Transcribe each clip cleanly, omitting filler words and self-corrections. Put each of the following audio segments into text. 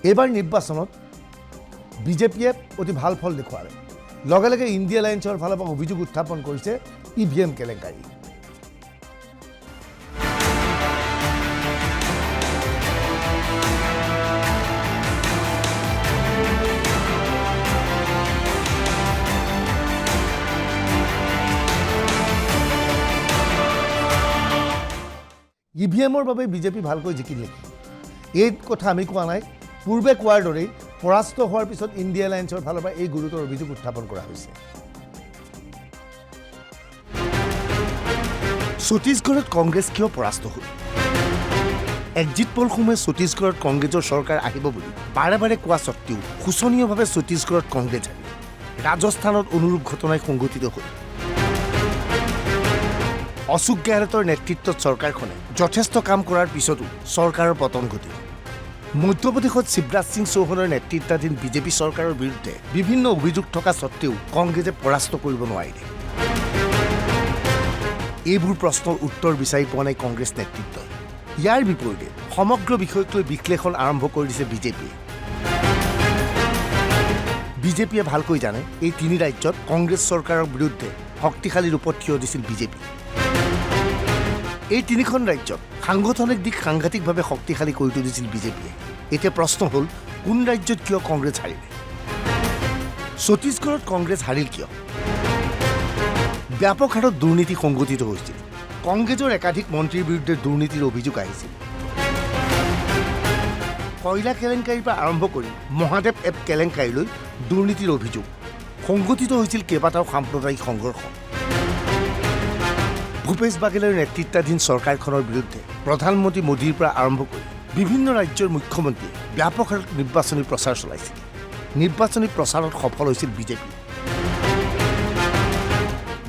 এইবাৰ নিৰ্বাচনত বিজেপিয়ে অতি ভাল ফল দেখুৱালে। লগে লগে ইণ্ডিয়া এলায়েন্সৰ ফালৰ পৰা অভিযোগ উত্থাপন কৰিছে EVM কেলেংকাৰী। EVMৰ বাবে বিজেপি ভালকৈ জিকিল নেকি? এই কথা আমি কোৱা নাই। পূৰ্বে কোৱাৰ দৰেই পৰাস্ত হোৱাৰ পিছত ইণ্ডিয়া এলায়েন্সৰ ফালৰ পৰা এই গুৰুতৰ অভিযোগ উত্থাপন কৰা হৈছে। ছত্তীশগড়ত কংগ্ৰেছ কিয় পৰাস্ত হ'ল? এক্সিট পলসমূহে ছত্তীশগড়ত কংগ্ৰেছৰ চৰকাৰ আহিব বুলি বাৰে বাৰে কোৱা স্বত্তেও শোচনীয়ভাৱে ছত্তীশগড়ত কংগ্ৰেছ আহিল। ৰাজস্থানত অনুৰূপ ঘটনাই সংঘটিত হ'ল। অশোক গেহলটৰ নেতৃত্বত চৰকাৰখনে যথেষ্ট কাম কৰাৰ পিছতো চৰকাৰৰ পতন ঘটিল। মধ্যপ্ৰদেশত শিৱৰাজ সিং চৌহানৰ নেতৃত্বাধীন বিজেপি চৰকাৰৰ বিৰুদ্ধে বিভিন্ন অভিযোগ থকা স্বত্তেও কংগ্ৰেছে পৰাস্ত কৰিব নোৱাৰিলে। এইবোৰ প্ৰশ্নৰ উত্তৰ বিচাৰি পোৱা নাই কংগ্ৰেছ নেতৃত্বই। ইয়াৰ বিপৰীতে সমগ্ৰ বিষয়ক লৈ বিশ্লেষণ আৰম্ভ কৰি দিছে বিজেপিয়ে। বিজেপিয়ে ভালকৈ জানে এই তিনি ৰাজ্যত কংগ্ৰেছ চৰকাৰৰ বিৰুদ্ধে শক্তিশালী ৰূপত থিয় দিছিল বিজেপি। এই তিনিখন ৰাজ্যত সাংগঠনিক দিশ সাংঘাতিকভাৱে শক্তিশালী কৰি তুলিছিল বিজেপিয়ে। এতিয়া প্ৰশ্ন হ'ল, কোন ৰাজ্যত কিয় কংগ্ৰেছ হাৰিলে? ছত্তীশগড়ত কংগ্ৰেছ হাৰিল কিয়? ব্যাপক হাৰত দুৰ্নীতি সংঘটিত হৈছিল। কংগ্ৰেছৰ একাধিক মন্ত্ৰীৰ বিৰুদ্ধে দুৰ্নীতিৰ অভিযোগ আহিছিল। কয়লা কেলেংকাৰীৰ পৰা আৰম্ভ কৰি মহাদেৱ এপ কেলেংকাৰীলৈ দুৰ্নীতিৰ অভিযোগ সংঘটিত হৈছিল। কেইবাটাও সাম্প্ৰদায়িক সংঘৰ্ষ। ভূপেশ বাঘেলৰ নেতৃত্বাধীন চৰকাৰখনৰ বিৰুদ্ধে প্ৰধানমন্ত্ৰী মোদীৰ পৰা আৰম্ভ কৰি বিভিন্ন ৰাজ্যৰ মুখ্যমন্ত্ৰীয়ে ব্যাপক হাৰত নিৰ্বাচনী প্ৰচাৰ চলাইছিল। নিৰ্বাচনী প্ৰচাৰত সফল হৈছিল বিজেপি,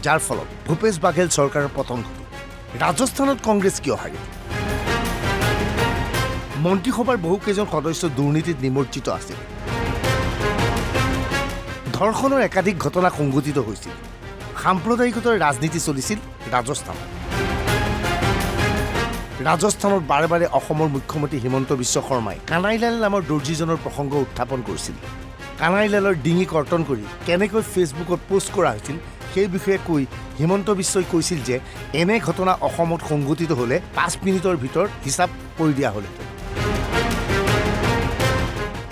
যাৰ ফলত ভূপেশ বাঘেল চৰকাৰৰ পতন ঘটিল। ৰাজস্থানত কংগ্ৰেছ কিয় হাৰিল? মন্ত্ৰীসভাৰ বহুকেইজন সদস্য দুৰ্নীতিত নিমজ্জিত আছিল। ধৰ্ষণৰ একাধিক ঘটনা সংঘটিত হৈছিল। সাম্প্ৰদায়িকতাৰ ৰাজনীতি চলিছিল ৰাজস্থানত বাৰে বাৰে অসমৰ মুখ্যমন্ত্ৰী হিমন্ত বিশ্ব শৰ্মাই কানাইলাল নামৰ দৰ্জীজনৰ প্ৰসংগ উত্থাপন কৰিছিল। কানাইলালৰ ডিঙি কৰ্তন কৰি কেনেকৈ ফেচবুকত পোষ্ট কৰা হৈছিল সেই বিষয়ে কৈ হিমন্ত বিশ্বই কৈছিল যে এনে ঘটনা অসমত সংঘটিত হ'লে 5 মিনিটৰ ভিতৰত হিচাপ কৰি দিয়া হ'লহেঁতেন।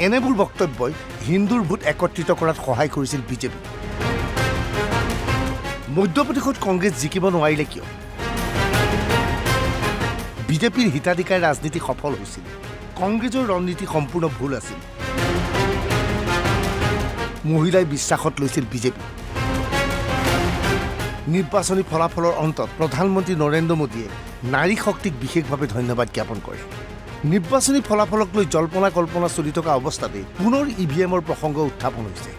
এনেবোৰ বক্তব্যই হিন্দুৰ ভোট একত্ৰিত কৰাত সহায় কৰিছিল বিজেপি। মধ্যপ্ৰদেশত কংগ্ৰেছ জিকিব নোৱাৰিলে কিয়? বিজেপিৰ হিতাধিকাৰ ৰাজনীতি সফল হৈছিল। কংগ্ৰেছৰ ৰণনীতি সম্পূৰ্ণ ভুল আছিল। মহিলাই বিশ্বাসত লৈছিল বিজেপি। নিৰ্বাচনী ফলাফলৰ অন্তত প্ৰধানমন্ত্ৰী নৰেন্দ্ৰ মোদীয়ে নাৰী শক্তিক বিশেষভাৱে ধন্যবাদ জ্ঞাপন কৰে। নিৰ্বাচনী ফলাফলক লৈ জল্পনা কল্পনা চলি থকা অৱস্থাতে পুনৰ EVMৰ প্ৰসংগ উত্থাপন হৈছে।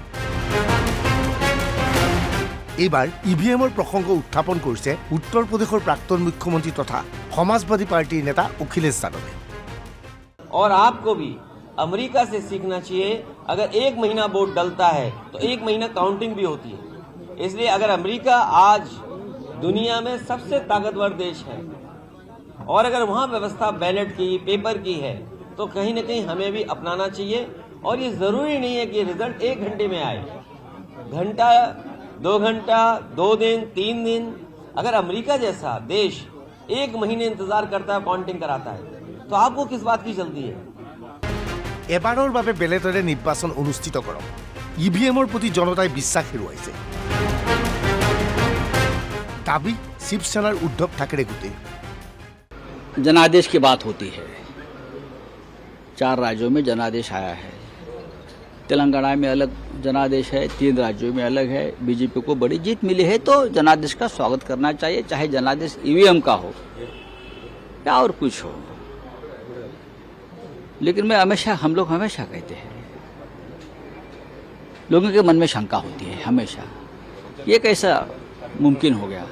এইবাৰ EVMৰ প্ৰসংগ উত্থাপন কৰিছে উত্তৰ প্ৰদেশৰ প্ৰাক্তন মুখ্যমন্ত্ৰী তথা সমাজবাদী পাৰ্টিৰ নেতা অখিলেশ যাদৱে। और आपको भी अमेरिका से सीखना चाहिए। अगर 1 महीना वोट डलता है तो 1 महीना काउंटिंग भी होती है। इसलिए अगर अमेरिका आज दुनिया में सबसे ताकतवर देश है और अगर वहाँ व्यवस्था बैलेट की पेपर की है तो कहीं न कहीं हमें भी अपनाना चाहिए। और ये जरूरी नहीं है कि रिजल्ट 1 घंटे में आए, घंटा 2 घंटा 2 दिन 3 दिन। अगर अमेरिका जैसा देश 1 महीने इंतजार करता है, काउंटिंग कराता है, तो आपको किस बात की जल्दी है? এবাৰৰ বাবে বেলেটৰে নিৰ্বাচন অনুষ্ঠিত কৰক। EVMৰ প্ৰতি জনতাই বিশ্বাস হেৰুৱাইছে। দাবী শিৱসেনাৰ উদ্ধৱ ঠাকৰে গোটে। जनादेश की बात होती है। 4 राज्यों में जनादेश आया है। तेलंगाना में अलग जनादेश है, 3 राज्यों में अलग है। बीजेपी को बड़ी जीत मिली है तो जनादेश का स्वागत करना चाहिए, चाहे जनादेश EVM का हो या और कुछ हो। लेकिन हम लोग हमेशा कहते हैं, लोगों के मन में शंका होती है हमेशा, ये कैसा मुमकिन हो गया?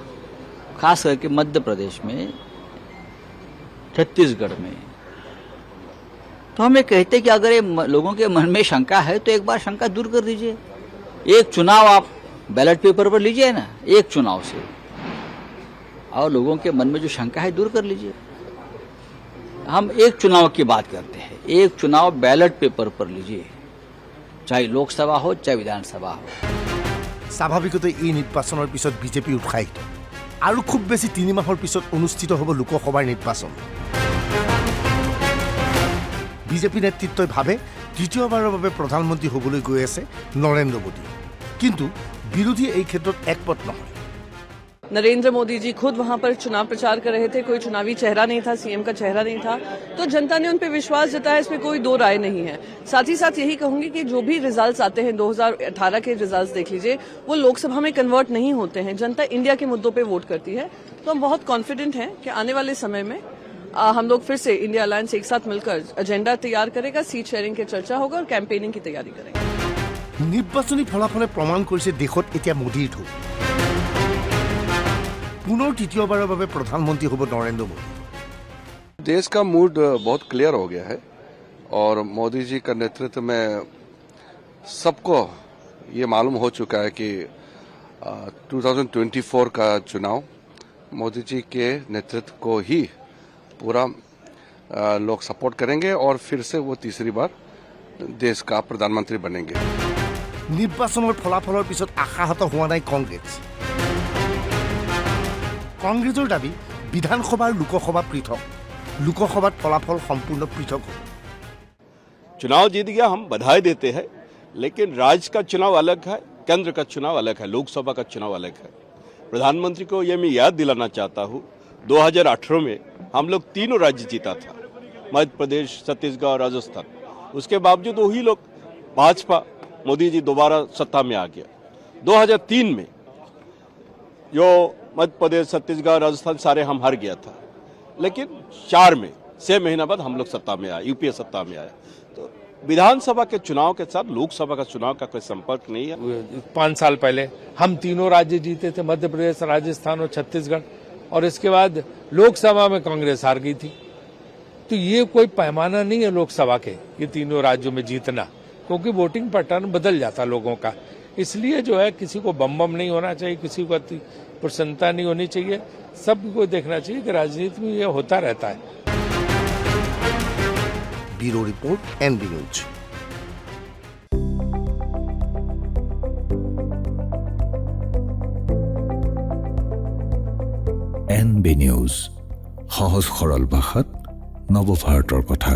खास करके मध्य प्रदेश में, छत्तीसगढ़ में। तो हम ये कहते हैं कि अगर ये लोगों के मन में शंका है तो एक बार शंका दूर कर दीजिए। एक चुनाव आप बैलेट पेपर पर लीजिए ना, एक चुनाव से, और लोगों के मन में जो शंका है दूर कर लीजिए। हम एक चुनाव की बात करते हैं, एक चुनाव बैलेट पेपर पर लीजिए, चाहे लोकसभा हो चाहे विधानसभा हो। স্বাভাৱিকতে এই নিৰ্বাচনৰ পিছত বিজেপি উৎসাহিত আৰু খুব বেছি 3 মাহৰ পিছত অনুষ্ঠিত হ'ব লোকসভাৰ নিৰ্বাচন। বিজেপি নেতৃত্বই ভাবে তৃতীয়বাৰৰ বাবে প্ৰধানমন্ত্ৰী হ'বলৈ গৈ আছে নৰেন্দ্ৰ মোদী, কিন্তু বিৰোধী এই ক্ষেত্ৰত একমত নহয়। नरेंद्र मोदी जी खुद वहां पर चुनाव प्रचार कर रहे थे, कोई चुनावी चेहरा नहीं था, सीएम का चेहरा नहीं था, तो जनता ने उन पर विश्वास जताया, इसमें कोई दो राय नहीं है। साथ ही साथ यही कहूंगी कि जो भी रिजल्ट्स आते हैं 2018 के रिजल्ट्स देख लीजिए, वो लोकसभा में कन्वर्ट नहीं होते हैं, जनता इंडिया के मुद्दों पे वोट करती है। तो हम बहुत कॉन्फिडेंट हैं कि आने वाले समय में हम लोग फिर से इंडिया अलायंस एक साथ मिलकर एजेंडा तैयार करेगा, सीट शेयरिंग की चर्चा होगा और कैंपेनिंग की तैयारी करेंगे। নিৰ্বাচনী ফলাফলে প্ৰমাণ কৰিছে দেশত এতিয়া মোদীৰ ঢৌ। পুনৰ তৃতীয়বাৰৰ বাবে প্ৰধানমন্ত্ৰী হ'ব নৰেন্দ্ৰ মোদী। देश का मूड बहुत क्लियर हो गया है और मोदी जी का नेतृत्व में सबको ये मालूम हो चुका है कि 2024 का चुनाव मोदी जी के नेतृत्व को ही पूरा लोग सपोर्ट करेंगे और फिर से वो तीसरी बार देश का प्रधानमंत्री बनेंगे। নিৰ্বাচনৰ ফলাফলৰ পিছত আশাহত হোৱা নাই কংগ্ৰেছ। কংগ্ৰেছৰ দাবী বিধানসভা আৰু লোকসভা পৃথক, লোকসভাত ফলাফল সম্পূৰ্ণ পৃথক হ'ব। चुनाव जीत गया हम बधाई देते हैं, लेकिन राज्य का चुनाव अलग है, केंद्र का चुनाव अलग है, लोकसभा का चुनाव अलग है। प्रधानमंत्री को ये मैं याद दिलाना चाहता हूँ, 2018 में हम लोग तीनों राज्य जीता था, मध्य प्रदेश, छत्तीसगढ़ और राजस्थान। उसके बावजूद वही लोग भाजपा मोदी जी दोबारा सत्ता में आ गया। 2003 में जो मध्य प्रदेश, छत्तीसगढ़, राजस्थान सारे हम हार गया था, लेकिन 4 में 6 महीना बाद हम लोग सत्ता में आए, यूपीए सत्ता में आया। तो विधानसभा के चुनाव के साथ लोकसभा का चुनाव का कोई संपर्क नहीं है। 5 साल पहले हम तीनों राज्य जीते थे, मध्य प्रदेश, राजस्थान और छत्तीसगढ़, और इसके बाद लोकसभा में कांग्रेस हार गई थी। तो ये कोई पैमाना नहीं है लोकसभा के ये तीनों राज्यों में जीतना, क्योंकि वोटिंग पैटर्न बदल जाता लोगों का। इसलिए जो है किसी को बम नहीं होना चाहिए, किसी को अति प्रसन्नता नहीं होनी चाहिए, सबको देखना चाहिए कि राजनीति में ये होता रहता है। Bureau report, NB news. NB news, সহজ সৰল ভাষাত নৱভাৰতৰ কথা।